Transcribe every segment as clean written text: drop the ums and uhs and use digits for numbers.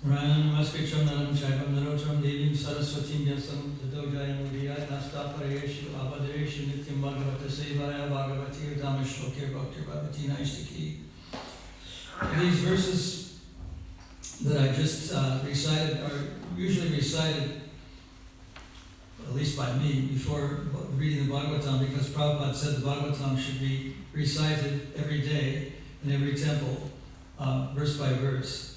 Ranam Maskricham Naram Chaipam Narotam Devim Saraswatim Yasam Tadojaya Mudiyat Nastaparayeshu Abhadreshu Nityam Bhagavata Sevaya Bhagavati Udamashloke Bhakti Bhagavati Naistiki. These verses that I just recited are usually recited, at least by me, before reading the Bhagavatam, because Prabhupada said the Bhagavatam should be recited every day in every temple, verse by verse.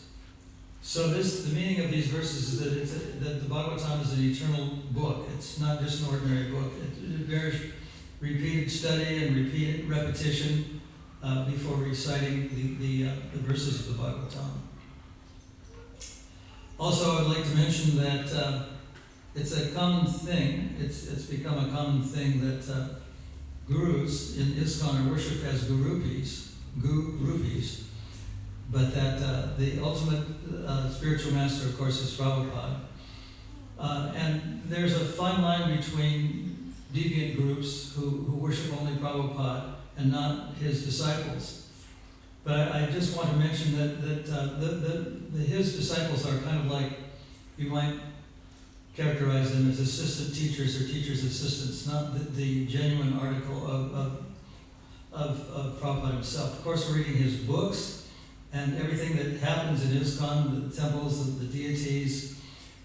So the meaning of these verses is that the Bhagavatam is an eternal book. It's not just an ordinary book. It bears repeated study and repeated repetition before reciting the verses of the Bhagavatam. Also, I'd like to mention that it's a common thing. It's become a common thing that gurus in ISKCON are worshipped as gurupis, but that the ultimate spiritual master, of course, is Prabhupada. And there's a fine line between deviant groups who worship only Prabhupada and not his disciples. But I just want to mention that his disciples are kind of like, you might characterize them as assistant teachers or teachers' assistants, not the genuine article of Prabhupada himself. Of course, we're reading his books, and everything that happens in ISKCON, the temples, the deities,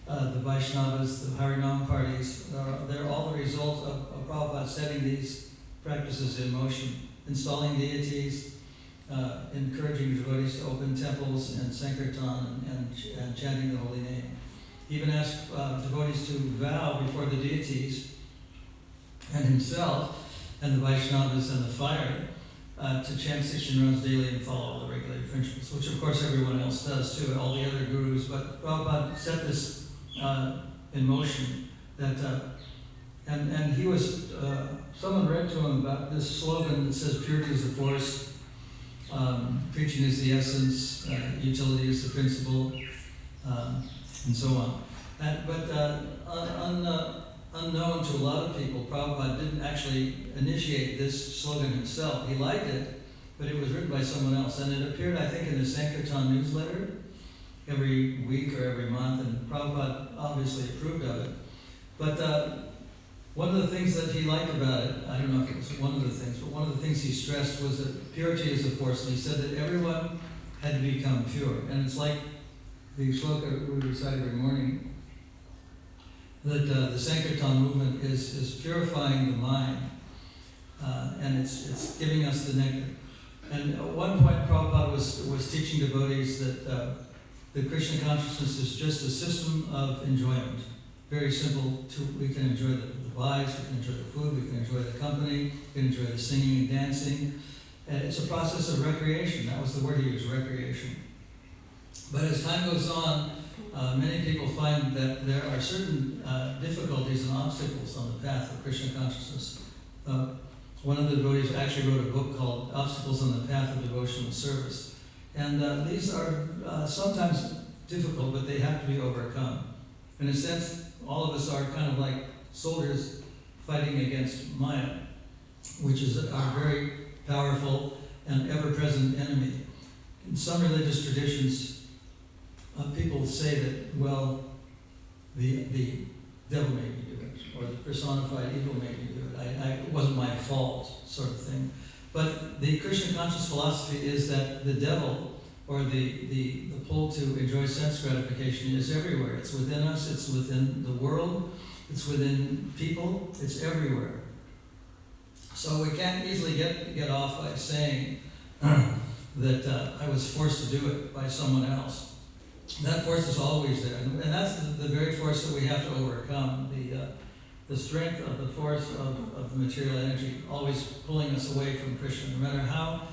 the Vaishnavas, the Harinam parties, they're all the result of Prabhupada setting these practices in motion, installing deities, encouraging devotees to open temples and Sankirtan and chanting the holy name. He even asked devotees to vow before the deities and himself and the Vaishnavas and the fire to chant 16 rounds daily and follow all the regulated principles, which of course everyone else does too, all the other gurus. But Prabhupada set this in motion. And he was, someone read to him about this slogan that says, purity is the force, preaching is the essence, utility is the principle, and so on. Unknown to a lot of people, Prabhupada didn't actually initiate this slogan himself. He liked it, but it was written by someone else. And it appeared, I think, in the Sankirtan newsletter every week or every month, and Prabhupada obviously approved of it. But one of the things that he liked about it, I don't know if it was one of the things, but one of the things he stressed was that purity is a force, and he said that everyone had to become pure. And it's like the shloka we recite every morning, that the Sankirtan movement is purifying the mind, and it's giving us the nectar. And at one point, Prabhupada was teaching devotees that the Krishna consciousness is just a system of enjoyment. Very simple. We can enjoy the vibes, we can enjoy the food, we can enjoy the company, we can enjoy the singing and dancing. And it's a process of recreation. That was the word he used, recreation. But as time goes on, many people find that there are certain difficulties and obstacles on the path of Krishna consciousness. One of the devotees actually wrote a book called Obstacles on the Path of Devotional Service. And these are sometimes difficult, but they have to be overcome. In a sense, all of us are kind of like soldiers fighting against Maya, which is our very powerful and ever-present enemy. In some religious traditions, people say that, well, the devil made me do it, or the personified evil made me do it. It wasn't my fault, sort of thing. But the Krishna conscious philosophy is that the devil, or the pull to enjoy sense gratification, is everywhere. It's within us, it's within the world, it's within people, it's everywhere. So we can't easily get off by saying that I was forced to do it by someone else. That force is always there, and that's the very force that we have to overcome, the strength of the force of the material energy, always pulling us away from Krishna. No matter how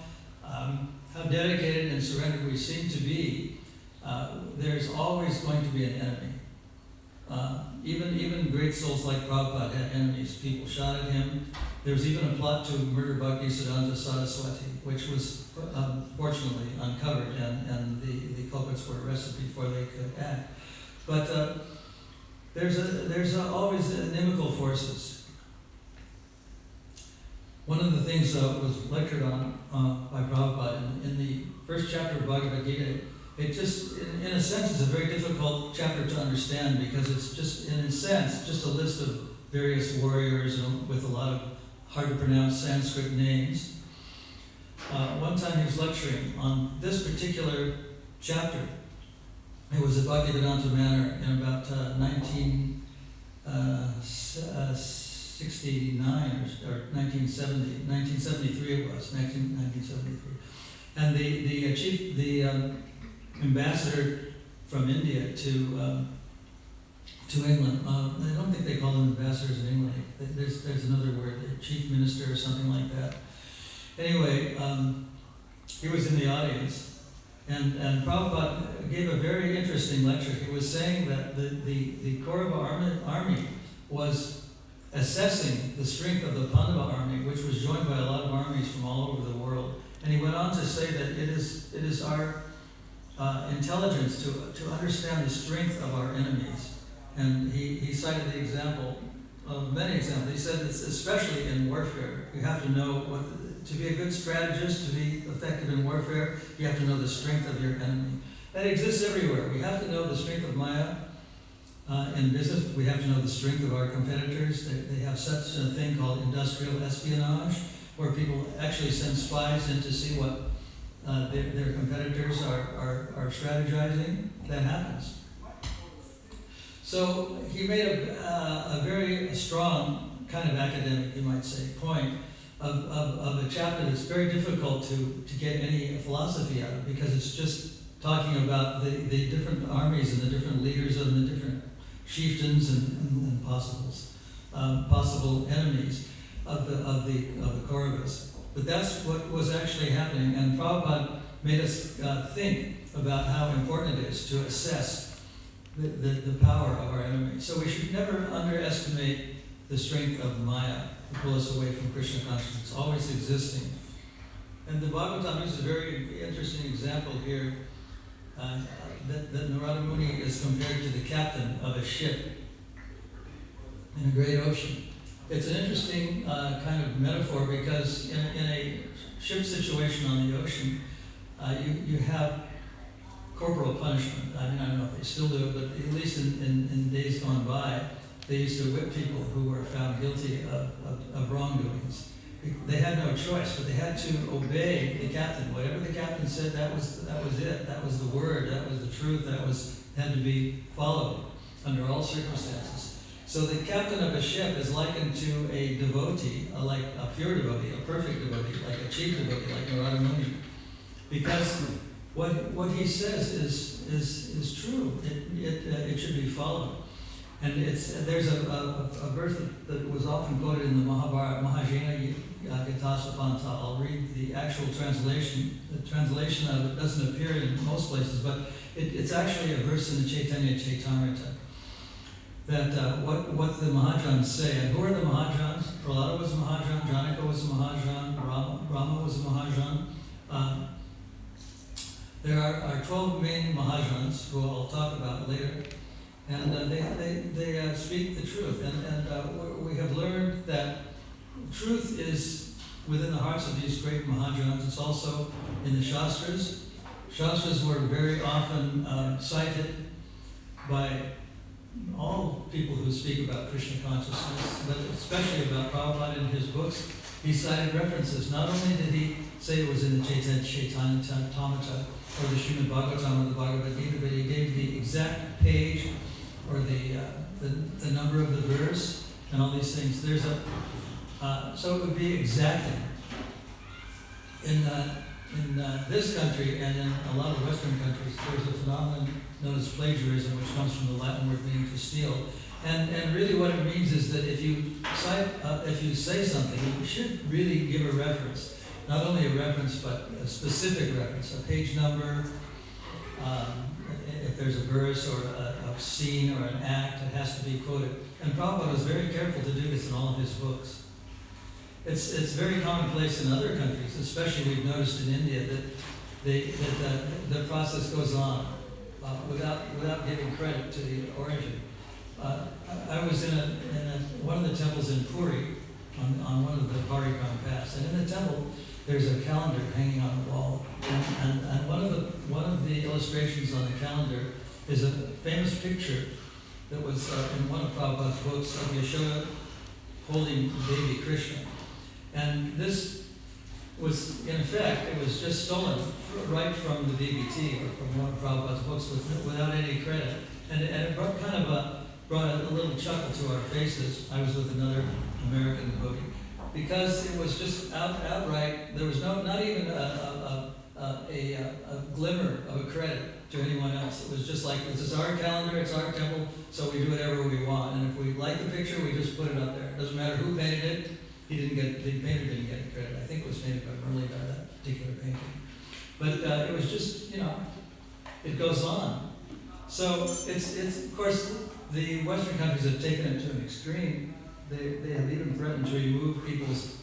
dedicated and surrendered we seem to be, there's always going to be an enemy. Even great souls like Prabhupada had enemies. People shot at him. There was even a plot to murder Bhaktisiddhanta Saraswati, which was fortunately uncovered, and the culprits were arrested before they could act. But there's always inimical forces. One of the things was lectured on by Prabhupada in the first chapter of Bhagavad Gita. it just, in a sense, it's a very difficult chapter to understand because it's just, in a sense, just a list of various warriors with a lot of hard to pronounce Sanskrit names. One time he was lecturing on this particular chapter. It was at Bhaktivedanta Manor in about 1969 or 1970, 1973 it was, 1973. And the ambassador from India to England, I don't think they call them ambassadors in England. There's another word, chief minister or something like that. Anyway, he was in the audience, and Prabhupada gave a very interesting lecture. He was saying that the Kaurava army was assessing the strength of the Pandava army, which was joined by a lot of armies from all over the world. And he went on to say that it is our intelligence to understand the strength of our enemies. And he cited the example of many examples. He said it's especially in warfare. You have to know to be a good strategist, to be effective in warfare, you have to know the strength of your enemy. That exists everywhere. We have to know the strength of Maya. In business, we have to know the strength of our competitors. They have such a thing called industrial espionage, where people actually send spies in to see what their competitors are strategizing. That happens. So he made a very strong kind of academic, you might say, point of a chapter that's very difficult to get any philosophy out of, because it's just talking about the different armies and the different leaders and the different chieftains and possible enemies of the Kauravas. But that's what was actually happening, and Prabhupada made us think about how important it is to assess the power of our enemies. So we should never underestimate the strength of Maya to pull us away from Krishna consciousness. It's always existing. And the Bhagavatam uses a very interesting example here, that Narada Muni is compared to the captain of a ship in a great ocean. It's an interesting kind of metaphor, because in a ship situation on the ocean, you have corporal punishment. I mean, I don't know if they still do it, but at least in days gone by, they used to whip people who were found guilty of wrongdoings. They had no choice, but they had to obey the captain. Whatever the captain said, that was it. That was the word. That was the truth. Had to be followed under all circumstances. So the captain of a ship is likened to a devotee, like a pure devotee, a perfect devotee, like a chief devotee, like Narada Muni, because what he says is true. It should be followed. And there's a verse that was often quoted in the Mahabharata, Mahajena Yatasapanta. I'll read the actual translation. The translation of it doesn't appear in most places, but it's actually a verse in the Chaitanya Chaitamrita. That what the Mahajans say. And who are the Mahajans? Prahlada was a Mahajan, Janaka was a Mahajan, Rama was a Mahajan. There are 12 main Mahajans, who I'll talk about later. And they speak the truth. And we have learned that truth is within the hearts of these great Mahajans. It's also in the Shastras. Shastras were very often cited by all people who speak about Krishna consciousness, but especially about Prabhupada in his books. He cited references. Not only did he say it was in the Chaitanya Chaitamrita or the Srimad Bhagavatam or the Bhagavad Gita, but he gave the exact page or the number of the verse and all these things. So it would be exacting. In this country and in a lot of Western countries, there's a phenomenon known as plagiarism, which comes from the Latin word meaning to steal. And really what it means is that if you say something, you should really give a reference. Not only a reference, but a specific reference, a page number. If there's a verse or a scene or an act, it has to be quoted. And Prabhupada was very careful to do this in all of his books. It's very commonplace in other countries, especially we've noticed in India, that the process goes on without giving credit to the origin. I was in one of the temples in Puri on one of the Parikram paths, and in the temple there's a calendar hanging on the wall, And one of the illustrations on the calendar is a famous picture that was in one of Prabhupada's books of Yashoda holding baby Krishna. And this was, in effect, it was just stolen right from the BBT or from one of Prabhupada's books without any credit. And it brought a little chuckle to our faces. I was with another American devotee. Because it was just outright, there was not even a glimmer of a credit to anyone else. It was just like, this is our calendar, it's our temple, so we do whatever we want. And if we like the picture, we just put it up there. It doesn't matter who painted it, the painter didn't get credit. I think it was painted by Murli, by that particular painting. But it was just, it goes on. So it's of course, the Western countries have taken it to an extreme. They have even threatened to remove people's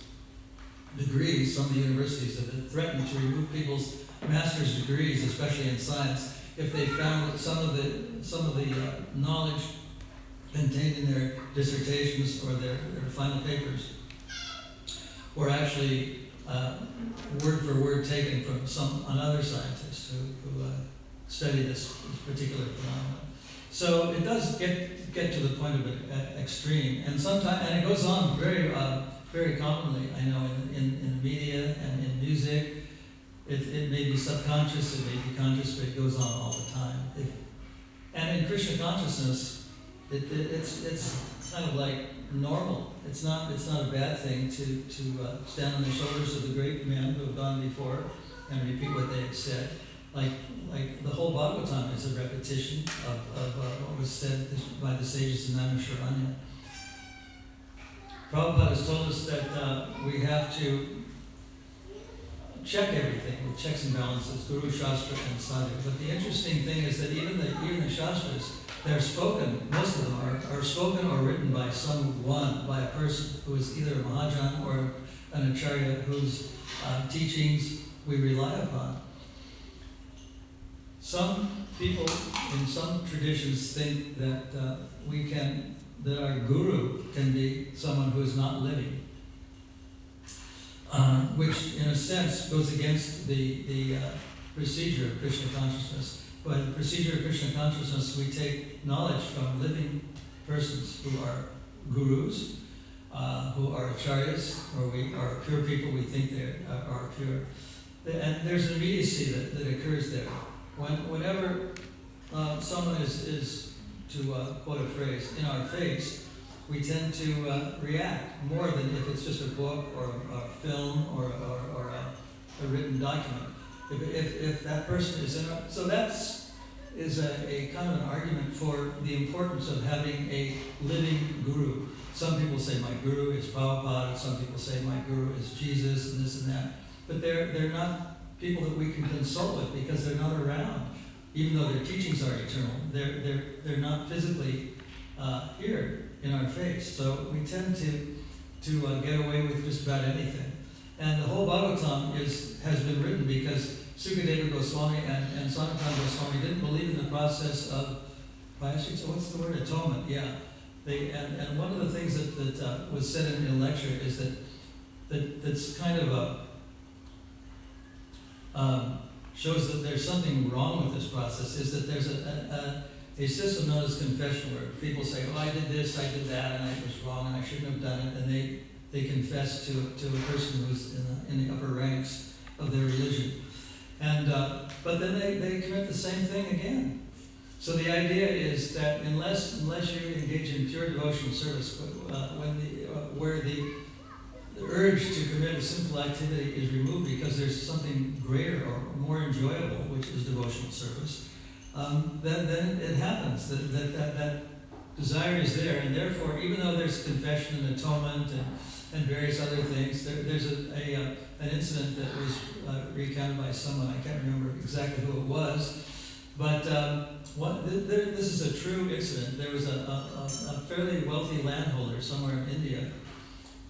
degrees. Some of the universities have threatened to remove people's master's degrees, especially in science, if they found that some of the knowledge contained in their dissertations or their final papers were actually word for word taken from another scientist who studied this particular phenomenon. So it does get to the point of an extreme, and sometimes, and it goes on very commonly. I know in media and in music, it may be subconscious, it may be conscious, but it goes on all the time. And in Krishna consciousness, it's kind of like normal. It's not a bad thing to stand on the shoulders of the great men who have gone before and repeat what they have said. Like the whole Bhagavatam is a repetition of what was said by the sages in Naimisharanya. Prabhupada has told us that we have to check everything with checks and balances, Guru, Shastra, and Sadhu. But the interesting thing is that even the Shastras, they're spoken, most of them are spoken or written by someone, by a person who is either a Mahajan or an Acharya whose teachings we rely upon. Some people in some traditions think that that our guru can be someone who is not living, which in a sense goes against the procedure of Krishna consciousness. By the procedure of Krishna consciousness, we take knowledge from living persons who are gurus, who are acharyas, or we are pure people, we think they are pure. And there's an immediacy that occurs there. Whenever someone is, to quote a phrase, in our face, we tend to react more than if it's just a book or a film or a written document. If that person is in our... So that's a kind of an argument for the importance of having a living guru. Some people say my guru is Prabhupada, some people say my guru is Jesus and this and that. But they're not people that we can consult with because they're not around. Even though their teachings are eternal, they're not physically here in our face. So we tend to get away with just about anything. And the whole Bhagavatam has been written because Sukadeva Goswami and Sanatana Goswami didn't believe in the process of Prayashchita. So what's the word? Atonement. Yeah. And one of the things that was said in a lecture is that's kind of shows that there's something wrong with this process, is that there's a system known as confession, where people say, oh, I did this, I did that, and I was wrong, and I shouldn't have done it, and they confess to a person who's in the upper ranks of their religion. And but then they commit the same thing again. So the idea is that unless you engage in pure devotional service, where the urge to commit a simple activity is removed because there's something greater or more enjoyable, which is devotional service, then it happens that desire is there, and therefore, even though there's confession and atonement and various other things, there's an incident that was recounted by someone, I can't remember exactly who it was, but this is a true incident. There was a fairly wealthy landholder somewhere in India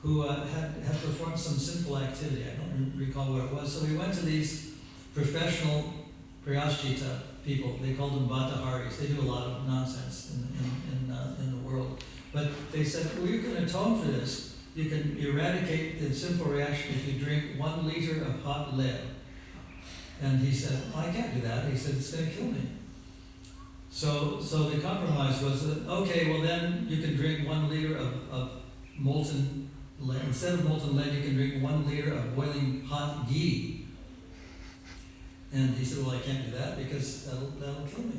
who had performed some sinful activity. I don't recall what it was. So he went to these professional Prayashchita people. They called them Bhataharis. They do a lot of nonsense in the world. But they said, well, you can atone for this. You can eradicate the sinful reaction if you drink 1 liter of hot lead. And he said, I can't do that. He said, it's going to kill me. So the compromise was that, okay, well then you can drink 1 liter of molten lead. Instead of molten lead, you can drink 1 liter of boiling hot ghee. And he said, well, I can't do that because that'll kill me.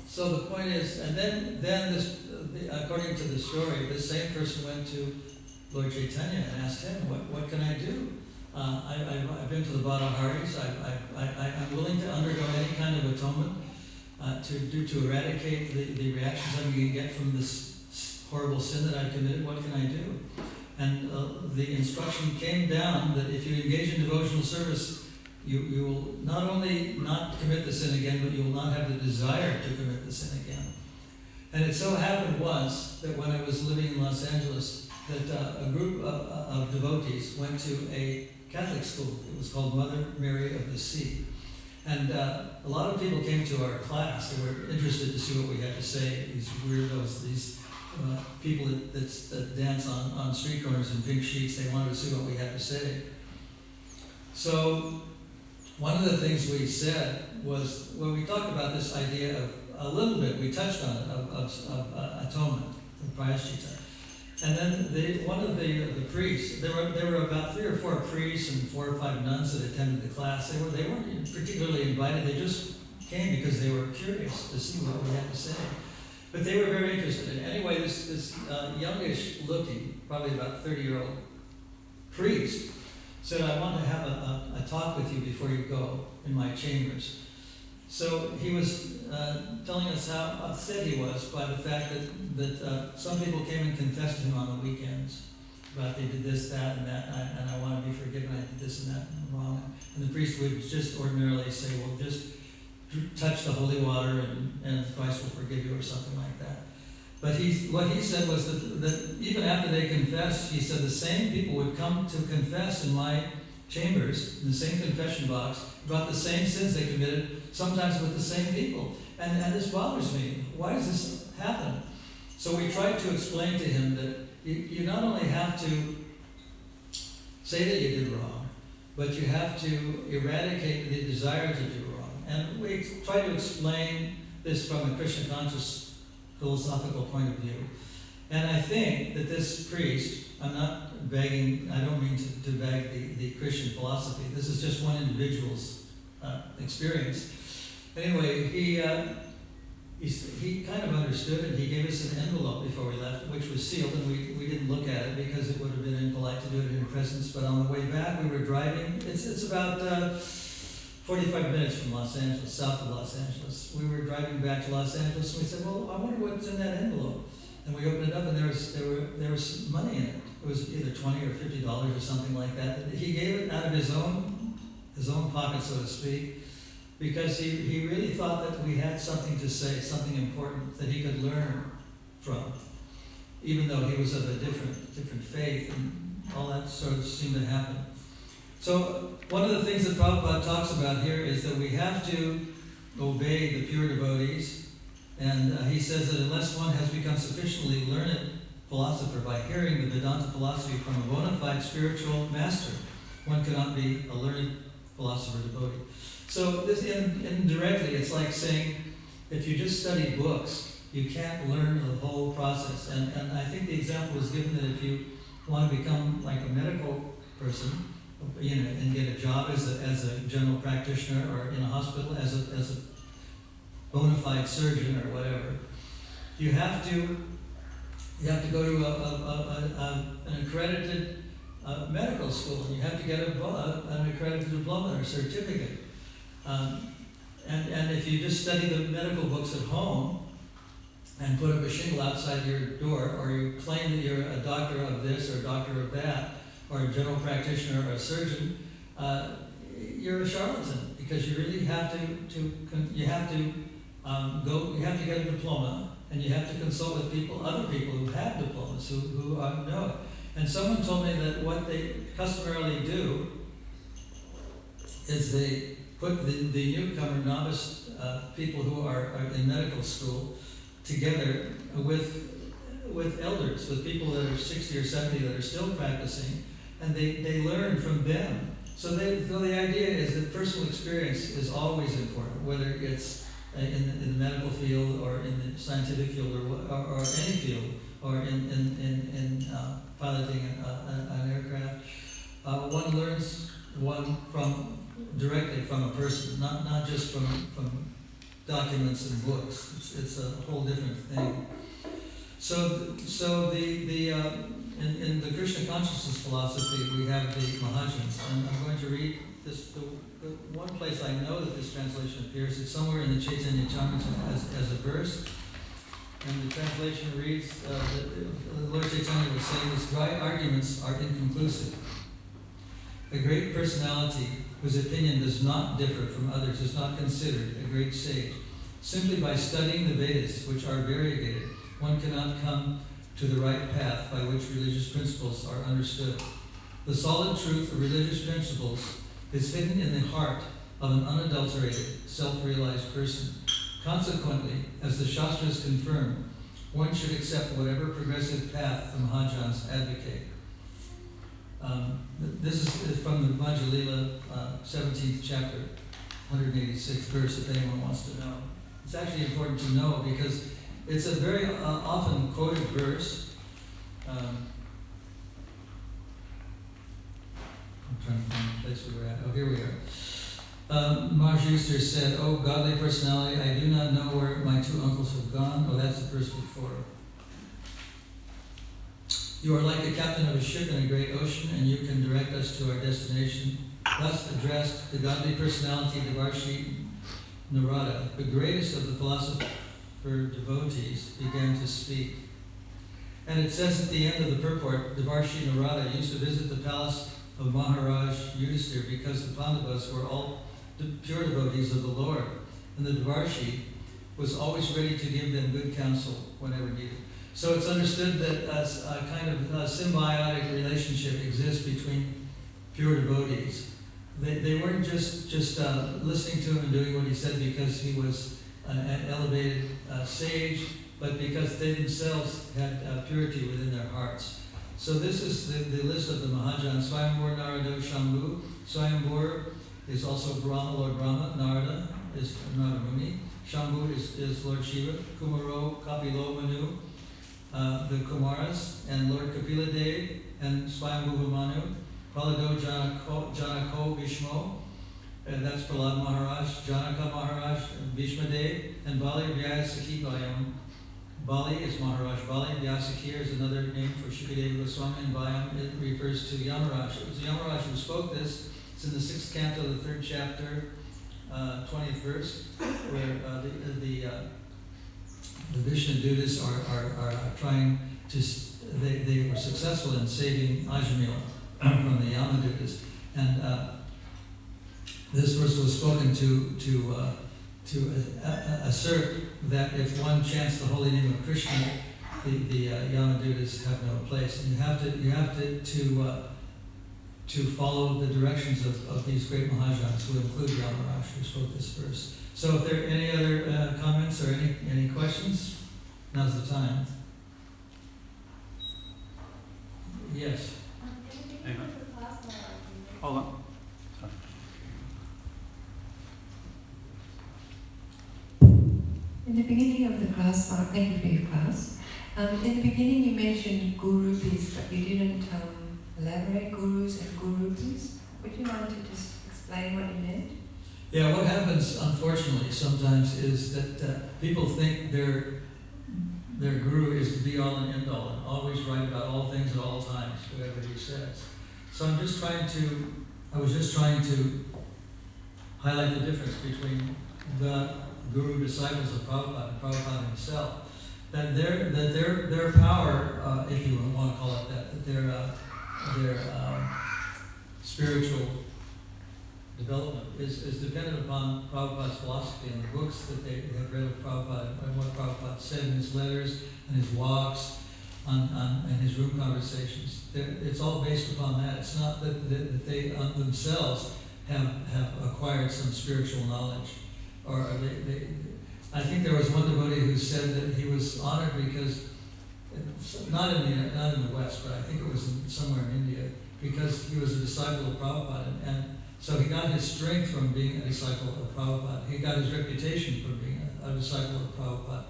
So the point is, and then this, according to the story, this same person went to Lord Chaitanya and asked him, what can I do? I've been to the bottom Haris. I'm willing to undergo any kind of atonement to eradicate the reactions I'm going to get from this horrible sin that I've committed. What can I do? And the instruction came down that if you engage in devotional service, you will not only not commit the sin again, but you will not have the desire to commit the sin again. And it so happened once that when I was living in Los Angeles, that a group of devotees went to a Catholic school. It was called Mother Mary of the Sea. And a lot of people came to our class. They were interested to see what we had to say. These weirdos, these people that dance on street corners in pink sheets, they wanted to see what we had to say. So one of the things we said was, when we talked about this idea of, a little bit, we touched on it, of atonement, of prayaschitta. And then one of the priests, there were about 3 or 4 priests and 4 or 5 nuns that attended the class. They weren't particularly invited, they just came because they were curious to see what we had to say. But they were very interested. And anyway, this youngish looking, probably about 30-year-old priest, said, I want to have a talk with you before you go in my chambers. So he was telling us how upset he was by the fact that some people came and confessed to him on the weekends about they did this, that, and that, and I want to be forgiven, I did this and that and wrong. And the priest would just ordinarily say, well, just touch the holy water and Christ will forgive you, or something like that. But what he said was that even after they confessed, he said the same people would come to confess in my chambers, in the same confession box, about the same sins they committed, sometimes with the same people. And this bothers me. Why does this happen? So we tried to explain to him that you not only have to say that you did wrong, but you have to eradicate the desire to do wrong. And we tried to explain this from a Krishna conscious philosophical point of view. And I think that this priest, I'm not begging, I don't mean to beg the Christian philosophy. This is just one individual's experience. Anyway, he kind of understood it. He gave us an envelope before we left, which was sealed, and we didn't look at it because it would have been impolite to do it in your presence. But on the way back, we were driving. It's about 45 minutes from Los Angeles, south of Los Angeles. We were driving back to Los Angeles, and we said, well, I wonder what's in that envelope. And we opened it up, and there was money in it. It was either $20 or $50 or something like that. He gave it out of his own pocket, so to speak, because he really thought that we had something to say, something important that he could learn from, even though he was of a different faith, and all that sort of seemed to happen. So one of the things that Prabhupada talks about here is that we have to obey the pure devotees, and he says that unless one has become sufficiently learned philosopher by hearing the Vedanta philosophy from a bona fide spiritual master, one cannot be a learned philosopher devotee. So this indirectly, it's like saying, if you just study books, you can't learn the whole process. And I think the example was given that if you want to become like a medical person, and get a job as a general practitioner, or in a hospital as a bona fide surgeon or whatever, you have to go to an accredited medical school, and you have to get an accredited diploma or certificate. And if you just study the medical books at home and put up a shingle outside your door, or you claim that you're a doctor of this or a doctor of that, or a general practitioner or a surgeon, you're a charlatan, because you really have to get a diploma, and you have to consult with other people who have diplomas, who know it. And someone told me that what they customarily do is they put the newcomer novice people who are in medical school together with elders, with people that are 60 or 70 that are still practicing, and they learn from them. So the idea is that personal experience is always important, whether it's in the medical field or in the scientific field or any field, or in piloting an aircraft. One learns directly from a person, not just from documents and books. It's a whole different thing. So in the Krishna consciousness philosophy, we have the Mahajans, and I'm going to read this. The one place I know that this translation appears, it's somewhere in the Chaitanya Charitamrita as a verse, and the translation reads that Lord Chaitanya was saying, "These dry arguments are inconclusive. A great personality whose opinion does not differ from others is not considered a great sage. Simply by studying the Vedas, which are variegated, one cannot come to the right path by which religious principles are understood. The solid truth of religious principles is hidden in the heart of an unadulterated, self-realized person. Consequently, as the Shastras confirm, one should accept whatever progressive path the Mahajans advocate." This is from the Madhya Lila, 17th chapter, 186th verse, if anyone wants to know. It's actually important to know because it's a very often quoted verse. I'm trying to find the place where we're at. Oh, here we are. Maj Euster said, "Oh, godly personality, I do not know where my two uncles have gone." Oh, that's the verse before. "You are like the captain of a ship in a great ocean, and you can direct us to our destination." Thus addressed the godly personality Devarshi Narada, the greatest of the philosopher devotees, began to speak. And it says at the end of the purport, Devarshi Narada used to visit the palace of Maharaj Yudhisthira because the Pandavas were all pure devotees of the Lord, and the Devarshi was always ready to give them good counsel whenever needed. So it's understood that a kind of symbiotic relationship exists between pure devotees. They weren't just listening to him and doing what he said because he was an elevated sage, but because they themselves had purity within their hearts. So this is the list of the Mahajans. Swayambhur Narada Shambhu. Swayambhur is also Brahma, Lord Brahma. Narada is Narada Muni. Shambhu is Lord Shiva. Kumaro, Kapilo, Manu, the Kumaras, and Lord Kapila Dev, and Swayambhu Manu. Palado Janako Bhishmo, and that's Prahlad Maharaj, Janaka Maharaj, Bhishma Dev, and Bali Vyasaki Bayam. Bali is Maharaj Bali, Vyasaki is another name for Shukadeva Goswami, and Bayam it refers to Yamaraj. It was Yamaraj who spoke this. It's in the 6th canto of the 3rd chapter, 20th verse, where the Vishnu Dutas are trying to, they were successful in saving Ajamila from the Yamadutas, and this verse was spoken to assert that if one chants the holy name of Krishna, the Yamadutas have no place, and you have to follow the directions of these great Mahajans, who include Yamaraj, who spoke this verse. So, if there are any other comments or any questions, now's the time. Yes. Hang on. Hold on. Sorry. In the beginning of the class, thank you for your class. In the beginning you mentioned gurupis, but you didn't elaborate gurus and gurupis. Would you mind to just explain what you meant? Yeah, what happens, unfortunately, sometimes is that people think their guru is the be-all and end-all, and always right about all things at all times, whatever he says. So I was just trying to highlight the difference between the guru disciples of Prabhupada and Prabhupada himself. That their power, if you want to call it that their spiritual development is dependent upon Prabhupada's philosophy and the books that they have read of Prabhupada and what Prabhupada said in his letters and his walks and his room conversations. It's all based upon that. It's not that they themselves have acquired some spiritual knowledge. Or I think there was one devotee who said that he was honored because, not in the West, but I think it was somewhere in India, because he was a disciple of Prabhupada, and so he got his strength from being a disciple of Prabhupada. He got his reputation from being a disciple of Prabhupada.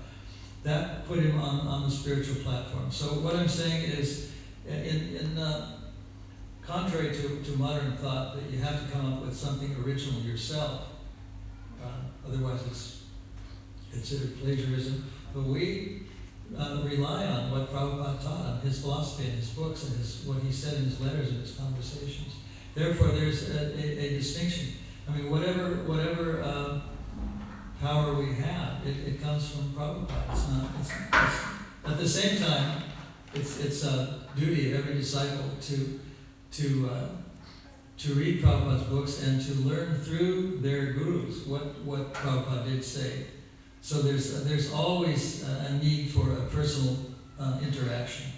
That put him on the spiritual platform. So what I'm saying is, contrary to modern thought, that you have to come up with something original yourself, otherwise it's considered plagiarism. But we rely on what Prabhupada taught, on his philosophy and his books and what he said in his letters and his conversations. Therefore, there's a distinction. I mean, whatever power we have, it comes from Prabhupada. It's at the same time, it's a duty of every disciple to read Prabhupada's books and to learn through their gurus what Prabhupada did say. So there's always a need for a personal interaction,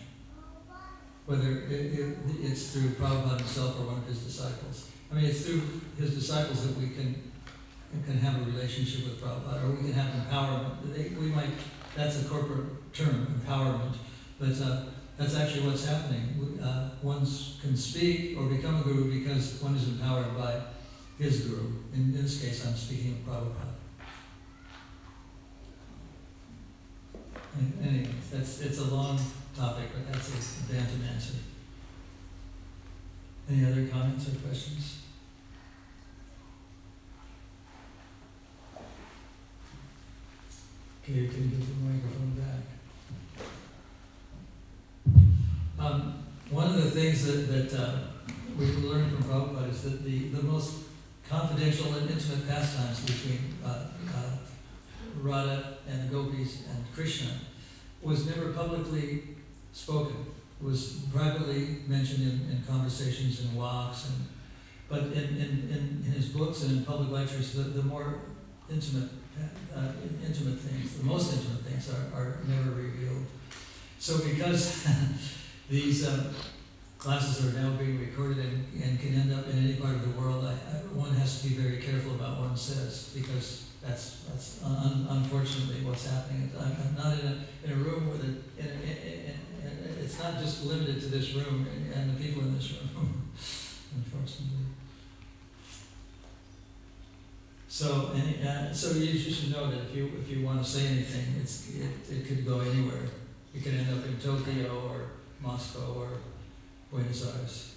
whether it's through Prabhupada himself or one of his disciples. I mean, it's through his disciples that we can have a relationship with Prabhupada, or we can have empowerment. That's a corporate term, empowerment, but that's actually what's happening. One can speak or become a guru because one is empowered by his guru. In this case, I'm speaking of Prabhupada. Anyway, it's a long topic, but that's a bantam answer. Any other comments or questions? Okay, you can give the microphone back. One of the things that we learned from Prabhupada is that the most confidential and intimate pastimes between Radha and the gopis and Krishna was never publicly spoken. It was privately mentioned in conversations and walks, but in his books and in public lectures, the more intimate things, the most intimate things are never revealed. So because these classes are now being recorded and can end up in any part of the world, one has to be very careful about what one says, because that's unfortunately what's happening. I'm not in a room with it's not just limited to this room and the people in this room, unfortunately. So you should know that if you want to say anything, it could go anywhere. It could end up in Tokyo or Moscow or Buenos Aires.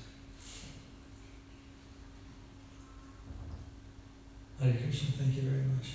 Hare Krishna, thank you very much.